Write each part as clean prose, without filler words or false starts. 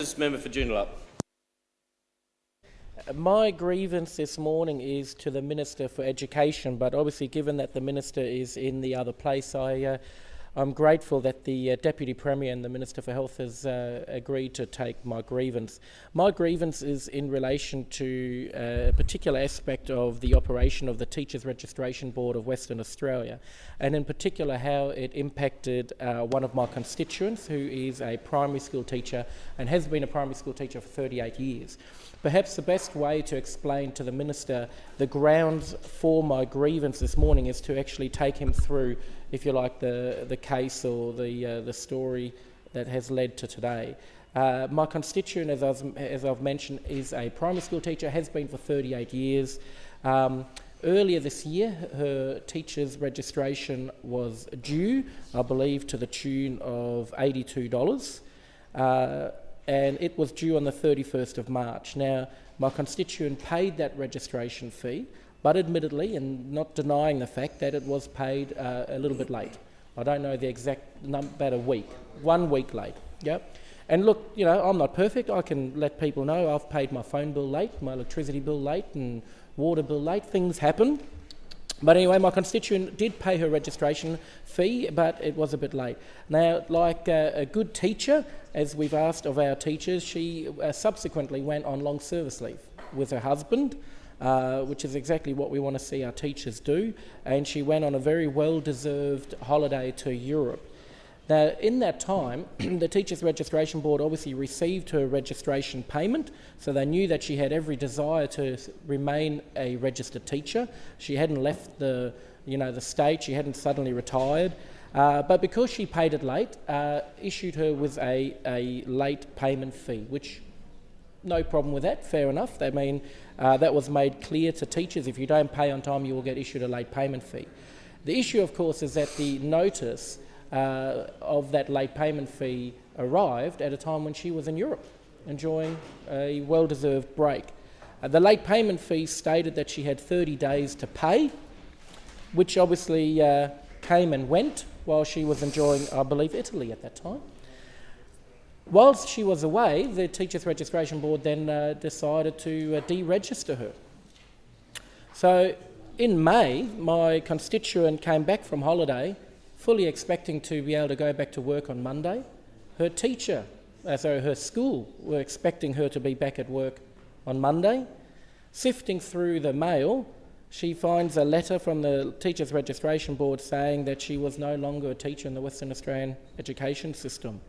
This member for Joondalup. My grievance this morning is to the Minister for Education, but obviously given that the Minister is in the other place, I'm grateful that the Deputy Premier and the Minister for Health has agreed to take my grievance. My grievance is in relation to a particular aspect of the operation of the Teachers Registration Board of Western Australia, and in particular how it impacted one of my constituents who is a primary school teacher and has been a primary school teacher for 38 years. Perhaps the best way to explain to the Minister the grounds for my grievance this morning is to actually take him through, if you like, the case or the story that has led to today. My constituent, as I've mentioned, is a primary school teacher, has been for 38 years. Earlier this year, her teacher's registration was due, I believe, to the tune of $82. And it was due on the 31st of March. Now, my constituent paid that registration fee, but admittedly, and not denying the fact that it was paid a little bit late. I don't know the exact number, about a week, 1 week late, yep. And look, you know, I'm not perfect. I can let people know I've paid my phone bill late, my electricity bill late, and water bill late. Things happen. But anyway, my constituent did pay her registration fee, but it was a bit late. Now, like a good teacher, as we've asked of our teachers, she subsequently went on long service leave with her husband, which is exactly what we want to see our teachers do, and she went on a very well-deserved holiday to Europe. Now, in that time, the Teachers Registration Board obviously received her registration payment, so they knew that she had every desire to remain a registered teacher. She hadn't left the state, she hadn't suddenly retired, but because she paid it late, issued her with a late payment fee, which no problem with that, fair enough. I mean, that was made clear to teachers. If you don't pay on time, you will get issued a late payment fee. The issue, of course, is that the notice of that late payment fee arrived at a time when she was in Europe, enjoying a well-deserved break. The late payment fee stated that she had 30 days to pay, which obviously came and went while she was enjoying, I believe, Italy at that time. Whilst she was away, the Teachers Registration Board then decided to deregister her. So in May, my constituent came back from holiday, fully expecting to be able to go back to work on Monday. Her her school were expecting her to be back at work on Monday. Sifting through the mail, she finds a letter from the Teachers Registration Board saying that she was no longer a teacher in the Western Australian education system,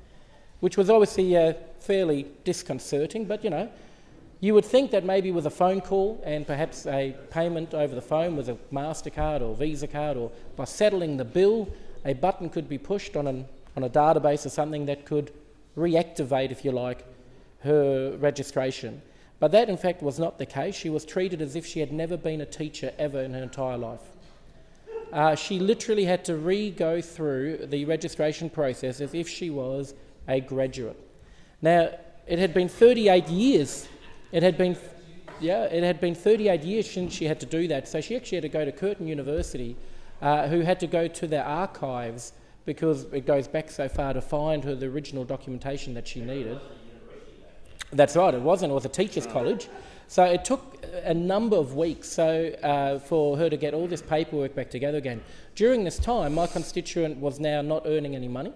which was obviously fairly disconcerting, but you would think that maybe with a phone call and perhaps a payment over the phone with a MasterCard or Visa card, or by settling the bill, a button could be pushed on a database or something that could reactivate, if you like, her registration. But that, in fact, was not the case. She was treated as if she had never been a teacher ever in her entire life. She literally had to re-go through the registration process as if she was a graduate. Now, it had been 38 years. It had been 38 years since she had to do that. So she actually had to go to Curtin University, who had to go to their archives because it goes back so far to find her the original documentation that she needed. That's right, it wasn't. It was a teachers' college. So it took a number of weeks for her to get all this paperwork back together again. During this time, my constituent was now not earning any money.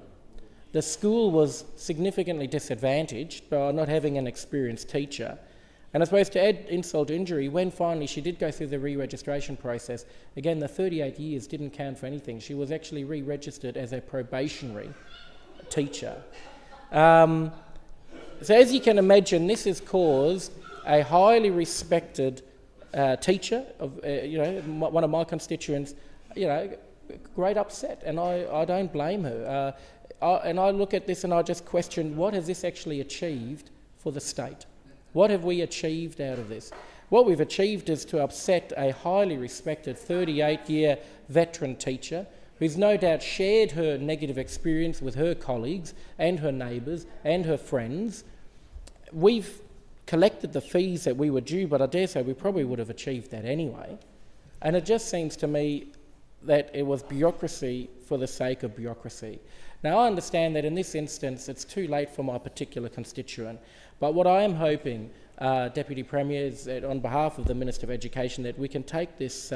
The school was significantly disadvantaged by not having an experienced teacher. And I suppose to add insult to injury, when finally she did go through the re-registration process, again, the 38 years didn't count for anything. She was actually re-registered as a probationary teacher. So as you can imagine, this has caused a highly respected teacher, one of my constituents, great upset, and I don't blame her. And I look at this and I just question, what has this actually achieved for the state? What have we achieved out of this? What we've achieved is to upset a highly respected 38-year veteran teacher who's no doubt shared her negative experience with her colleagues and her neighbours and her friends. We've collected the fees that we were due, but I dare say we probably would have achieved that anyway. And it just seems to me that it was bureaucracy for the sake of bureaucracy. Now, I understand that in this instance it's too late for my particular constituent, but what I am hoping, Deputy Premier, is that on behalf of the Minister of Education, that we can take this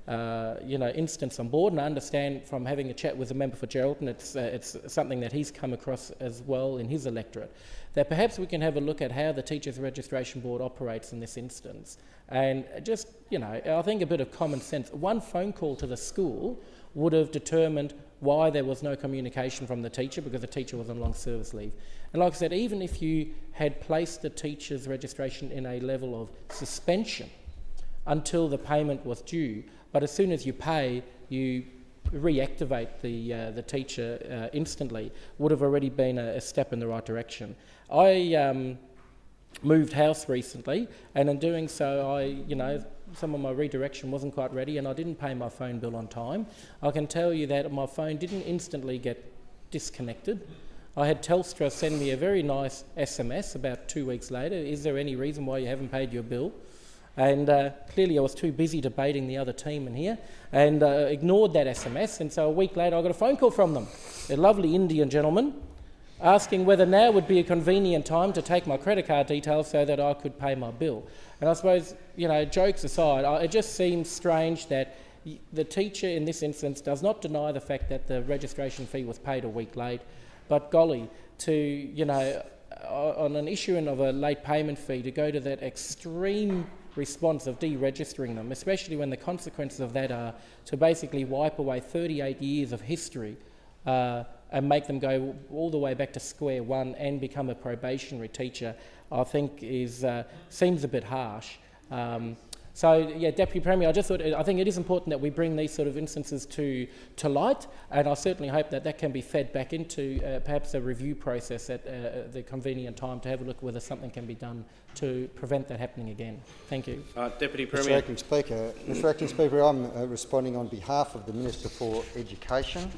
instance on board, and I understand from having a chat with the member for Geraldton, it's something that he's come across as well in his electorate, that perhaps we can have a look at how the Teachers Registration Board operates in this instance. And just, I think a bit of common sense. One phone call to the school would have determined why there was no communication from the teacher, because the teacher was on long service leave. And like I said, even if you had placed the teacher's registration in a level of suspension until the payment was due, but as soon as you pay, you reactivate the teacher instantly, would have already been a step in the right direction. I moved house recently, and in doing so, some of my redirection wasn't quite ready, and I didn't pay my phone bill on time. I can tell you that my phone didn't instantly get disconnected. I had Telstra send me a very nice SMS about 2 weeks later. Is there any reason why you haven't paid your bill? And clearly I was too busy debating the other team in here, and ignored that SMS, and so a week later I got a phone call from them, a lovely Indian gentleman, asking whether now would be a convenient time to take my credit card details so that I could pay my bill. And I suppose, jokes aside, it just seems strange that the teacher in this instance does not deny the fact that the registration fee was paid a week late, but golly, on an issuing of a late payment fee, to go to that extreme response of deregistering them, especially when the consequences of that are to basically wipe away 38 years of history and make them go all the way back to square one and become a probationary teacher, I think seems a bit harsh. Deputy Premier, I think it is important that we bring these sort of instances to light, and I certainly hope that can be fed back into perhaps a review process at the convenient time to have a look whether something can be done to prevent that happening again. Thank you. Deputy Premier. Mr Acting Speaker, I'm responding on behalf of the Minister for Education,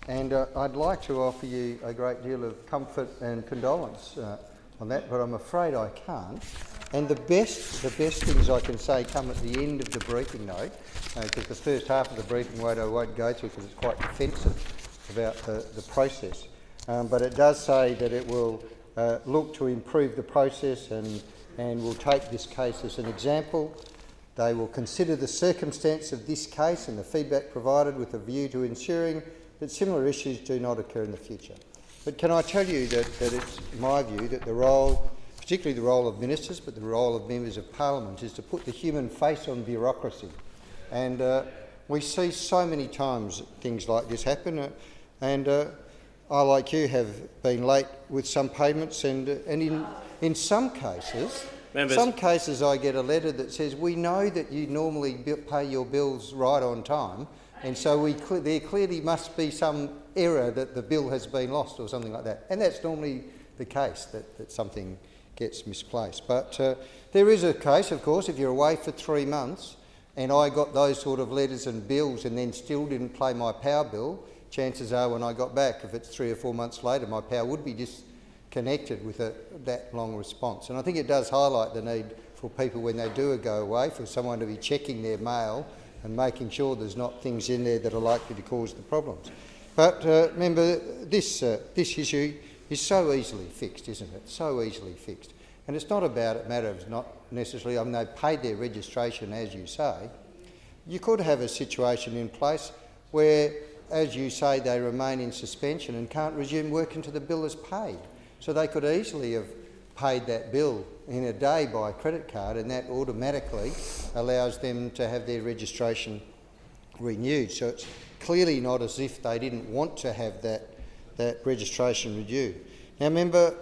and I'd like to offer you a great deal of comfort and condolence on that, but I'm afraid I can't. And the best things I can say come at the end of the briefing note, because the first half of the briefing note I won't go through because it's quite defensive about the process. But it does say that it will look to improve the process and will take this case as an example. They will consider the circumstance of this case and the feedback provided with a view to ensuring that similar issues do not occur in the future. But can I tell you that it's my view that the role, particularly the role of ministers, but the role of members of parliament, is to put the human face on bureaucracy. And we see so many times things like this happen, and I, like you, have been late with some payments, and in some cases, I get a letter that says, we know that you normally pay your bills right on time, and so there clearly must be some error that the bill has been lost or something like that. And that's normally the case, that something gets misplaced. But there is a case, of course, if you're away for 3 months and I got those sort of letters and bills and then still didn't pay my power bill, chances are when I got back, if it's 3 or 4 months later, my power would be disconnected with that long response. And I think it does highlight the need for people, when they do go away, for someone to be checking their mail and making sure there's not things in there that are likely to cause the problems. But remember, this issue is so easily fixed, isn't it? So easily fixed. And it's not about a matter of not necessarily, they've paid their registration, as you say. You could have a situation in place where, as you say, they remain in suspension and can't resume work until the bill is paid. So they could easily have paid that bill in a day by credit card, and that automatically allows them to have their registration renewed. So it's clearly not as if they didn't want to have that registration renewed. Now, member,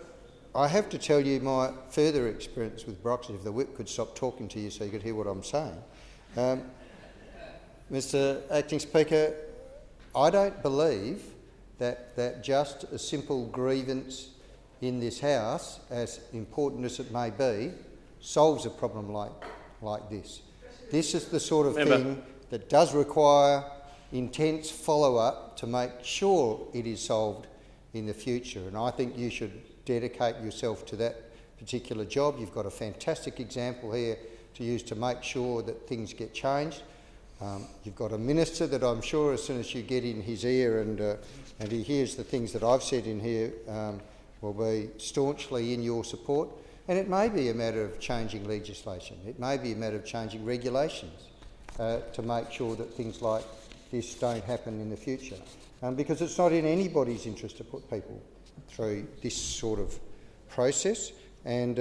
I have to tell you my further experience with bureaucracy, if the whip could stop talking to you so you could hear what I'm saying. Mr Acting Speaker, I don't believe that just a simple grievance in this House, as important as it may be, solves a problem like this. This is the sort of thing that does require intense follow-up to make sure it is solved in the future, and I think you should dedicate yourself to that particular job. You've got a fantastic example here to use to make sure that things get changed. You've got a minister that I'm sure as soon as you get in his ear and he hears the things that I've said in here will be staunchly in your support. And it may be a matter of changing legislation. It may be a matter of changing regulations to make sure that things like this don't happen in the future. Because it's not in anybody's interest to put people through this sort of process. And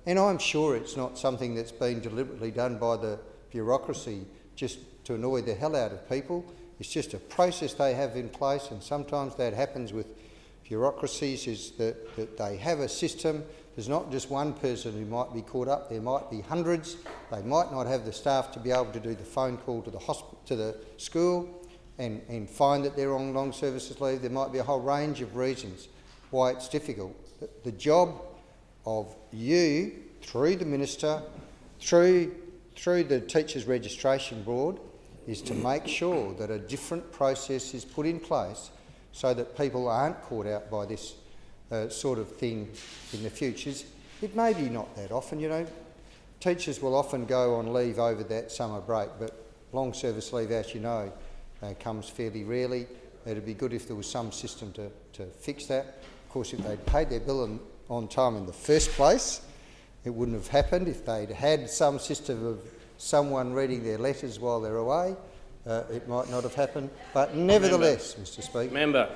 I'm sure it's not something that's been deliberately done by the bureaucracy just to annoy the hell out of people. It's just a process they have in place, and sometimes that happens with bureaucracies, is that they have a system. There's not just one person who might be caught up, there might be hundreds. They might not have the staff to be able to do the phone call to the school and find that they're on long services leave. There might be a whole range of reasons why it's difficult. The job of you, through the Minister, through the Teachers Registration Board, is to make sure that a different process is put in place so that people aren't caught out by this sort of thing in the future. It may be not that often, you know. Teachers will often go on leave over that summer break, but long service leave, as you know, comes fairly rarely. It'd be good if there was some system to fix that. Of course, if they'd paid their bill on time in the first place, it wouldn't have happened. If they'd had some system of someone reading their letters while they're away, it might not have happened. But nevertheless, Mr Speaker... Member.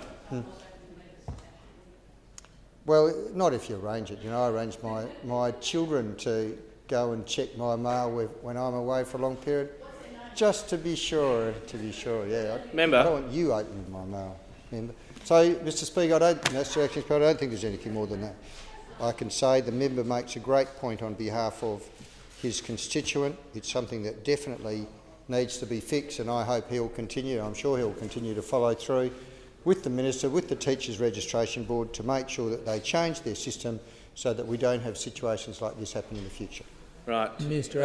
Well, not if you arrange it. You know, I arrange my children to go and check my mail when I'm away for a long period, just to be sure, yeah. Member. I don't want you opening my mail, member. So, Mr Speaker, I don't think there's anything more than that. I can say the member makes a great point on behalf of his constituent. It's something that definitely needs to be fixed, and I hope he'll continue. I'm sure he'll continue to follow through with the Minister, with the Teachers Registration Board, to make sure that they change their system so that we don't have situations like this happen in the future. Right. Mr.